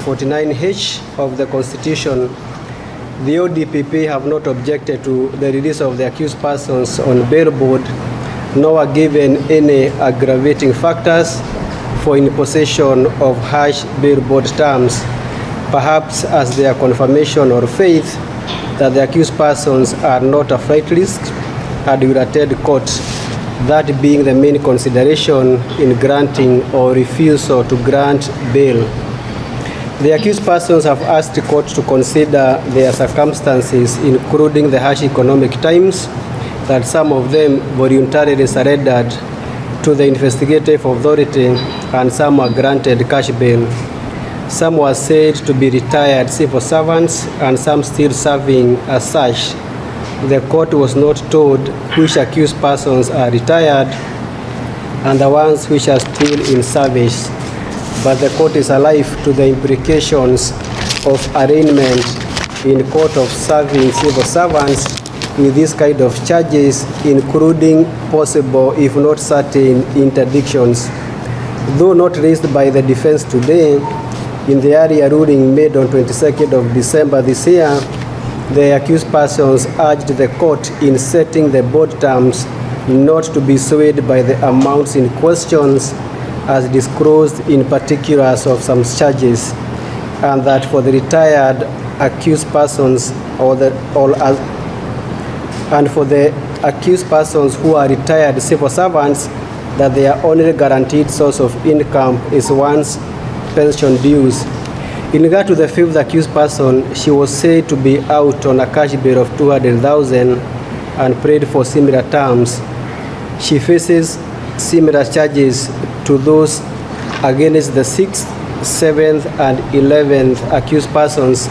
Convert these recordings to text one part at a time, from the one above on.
49H of the Constitution, the ODPP have not objected to the release of the accused persons on bail board, nor are given any aggravating factors for imposition of harsh bail board terms, perhaps as their confirmation or faith that the accused persons are not a flight risk and will attend court, that being the main consideration in granting or refusal to grant bail. The accused persons have asked the court to consider their circumstances, including the harsh economic times, that some of them voluntarily surrendered to the investigative authority and some were granted cash bail. Some were said to be retired civil servants and some still serving as such. The court was not told which accused persons are retired and the ones which are still in service, but the court is alive to the implications of arraignment in court of serving civil servants with this kind of charges, including possible, if not certain, interdictions. Though not raised by the defense today, in the earlier ruling made on 22nd of December this year, the accused persons urged the court in setting the board terms not to be swayed by the amounts in questions as disclosed in particulars of some charges, and that for the retired accused persons and for the accused persons who are retired civil servants, that their only guaranteed source of income is one's pension dues. In regard to the fifth accused person, she was said to be out on a cash bail of 200,000 and prayed for similar terms. She faces similar charges to those against the 6th, 7th, and 11th accused persons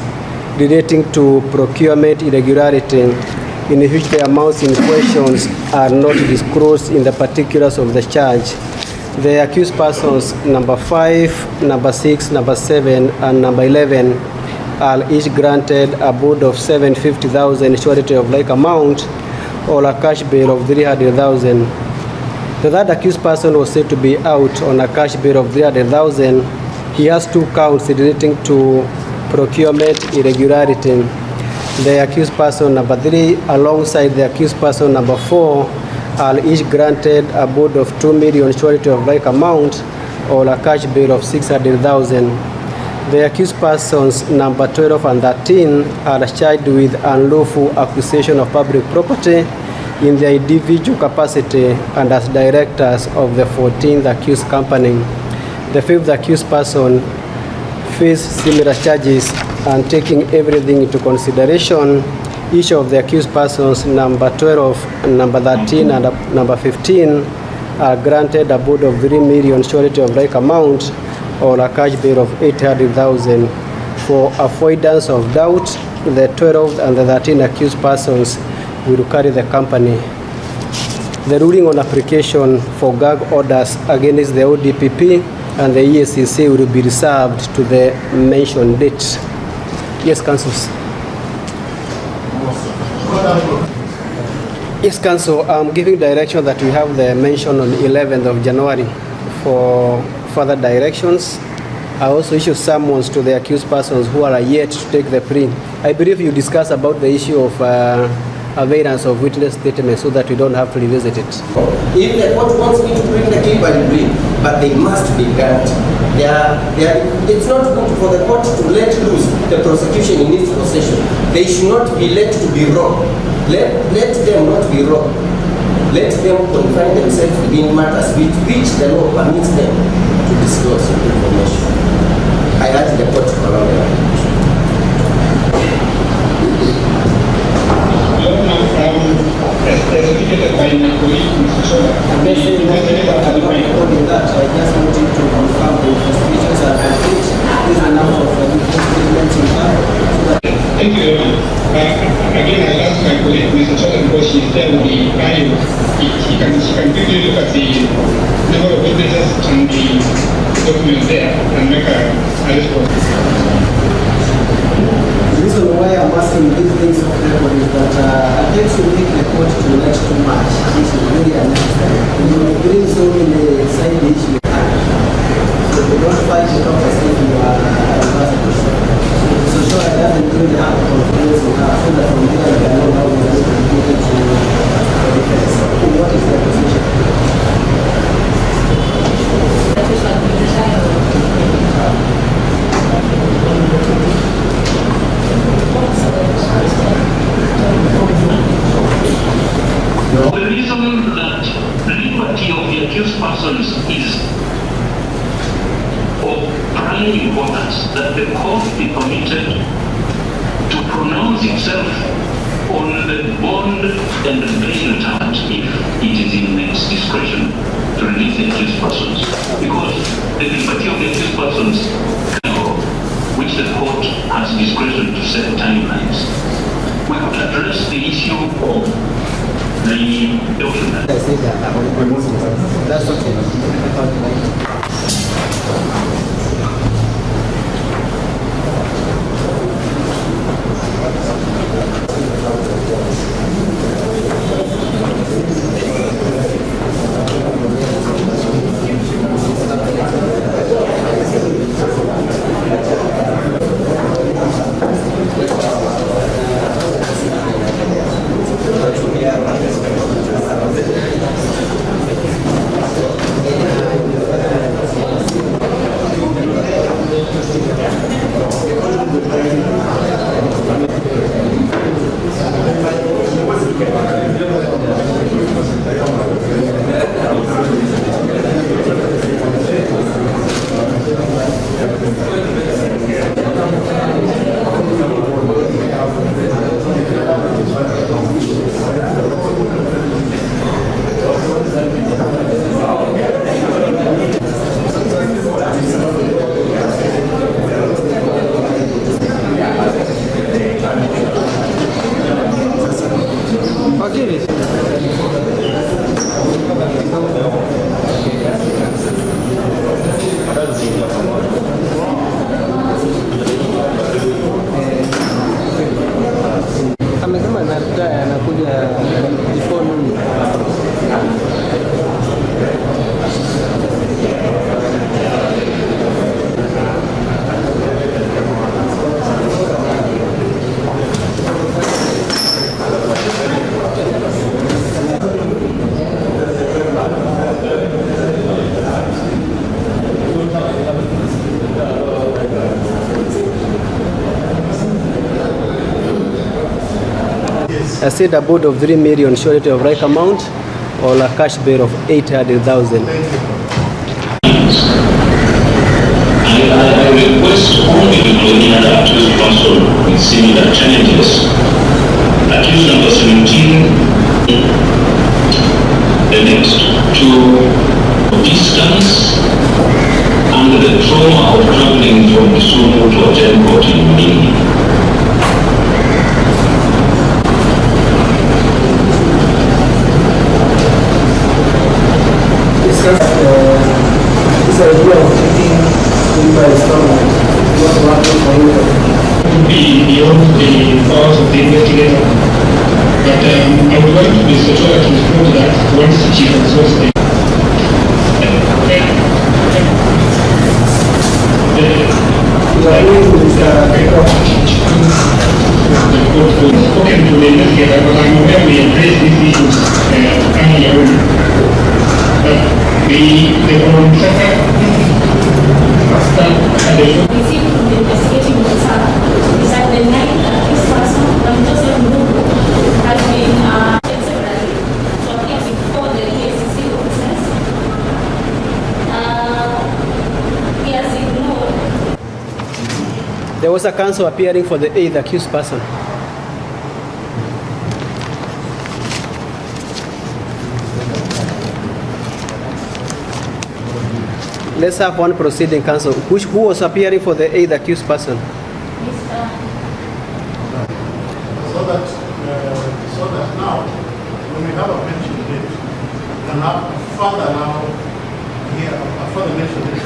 relating to procurement irregularity, in which the amounts in questions are not disclosed in the particulars of the charge. The accused persons number 5, number 6, number 7, and number 11 are each granted a bond of 750,000 surety of like amount or a cash bail of 300,000. The third accused person was said to be out on a cash bail of 300,000. He has 2 counts relating to procurement irregularity. The accused person number 3 alongside the accused person number 4 are each granted a bond of 2 million surety of like amount or a cash bail of 600,000. The accused persons number 12 and 13 are charged with unlawful acquisition of public property in their individual capacity and as directors of the 14th accused company. The 5th accused person faced similar charges, and taking everything into consideration, each of the accused persons number 12, number 13, and number 15 are granted a bond of 3 million surety of like amount or a cash bail of 800,000. For avoidance of doubt, the 12 and the 13 accused persons will carry the company. The ruling on application for gag orders against the ODPP and the EACC will be reserved to the mentioned date. Yes, councils. Yes, council. I'm giving direction that we have the mention on 11th of January for further directions. I also issue summons to the accused persons who are yet to take the plea. I believe you discussed about the issue of availance of witness statements so that we don't have to revisit it. If the court wants me to bring the plea by degree, but they must be granted. It's not good for the court to let loose the prosecution in its possession. They should not be let to be wrong. Let them not be wrong. Let them confine themselves within matters which the law permits them to disclose information. I urge the court to allow them. Thank you. Again, I ask my colleague, Mr. Chola, because she's there with the bio. He can quickly look at the number of witnesses and the documents there and make a response. The reason why I'm asking these things of record is that attempts to make the court to let too much is really unnecessary. You bring so many side issues. So we don't fight the office if you are that the court be permitted to pronounce itself on the bond and bail terms if it is in its discretion to release the accused persons, because the liberty of the accused persons, which the court has discretion to set timelines. We could address the issue of the document. That's okay. Amesema anakuja before noon. I said a board of 3 million surety of right amount or a cash bail of 800,000. I request all the employee and accused counsel with similar challenges. Accused number 17, the next to distance and the trauma of traveling from Kisumu to attend court in Mingi. This idea of treating people by stomach not working for you. It would be beyond the powers of the investigator. But I would like Mr. Chola to respond to that once the chief has also the court was spoken to the investigator, but I'm aware we addressed these issues earlier on. The following Saga received from the investigating officer is that the night that this person, Joseph Uhuru, has been separately to appear before the EACC officers. He has ignored. There was a counsel appearing for the 8th accused person. Let's have one proceeding counsel. Who was appearing for the 8th accused person? So that now, when we have a mention date, we can have further now here, a further mention date.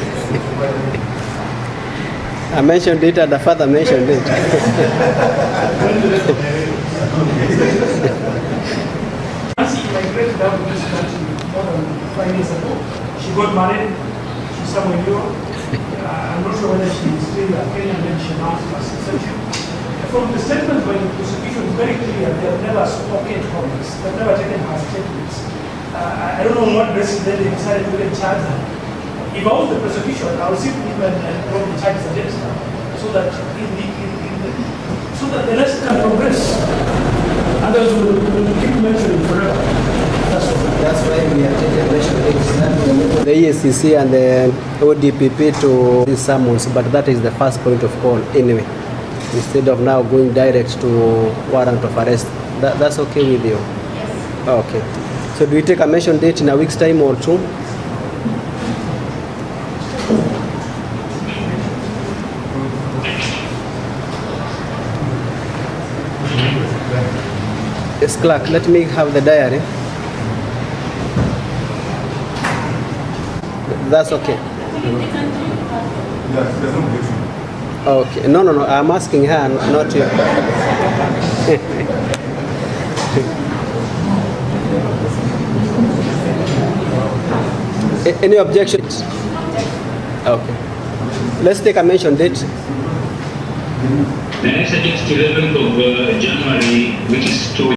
I mentioned it and the father mentioned it. Nancy migrated out of this country more than 5 years ago. She got married. Somewhere in Europe. I'm not sure whether she is still a Kenyan, then she announced her citizenship. From the statement by the prosecution, it's very clear they have never spoken comments. They've never taken her statements. I don't know on what basis they decided to charge her. If I was the prosecution, I would simply even probably charges against her so that so that the rest can progress. Others will keep mentioning forever. That's all. That's why we are taking a measure against that. The EACC and the ODPP to these summons, but that is the first point of call anyway. Instead of now going direct to warrant of arrest. That's okay with you? Yes. Okay. So do we take a mention date in a week's time or two? Yes, clerk, let me have the diary. That's okay. Yes, there's no objection. Okay. No. I'm asking her, not you. Any objections? Okay. Let's take a mention date. May I suggest 11th of January, which is 2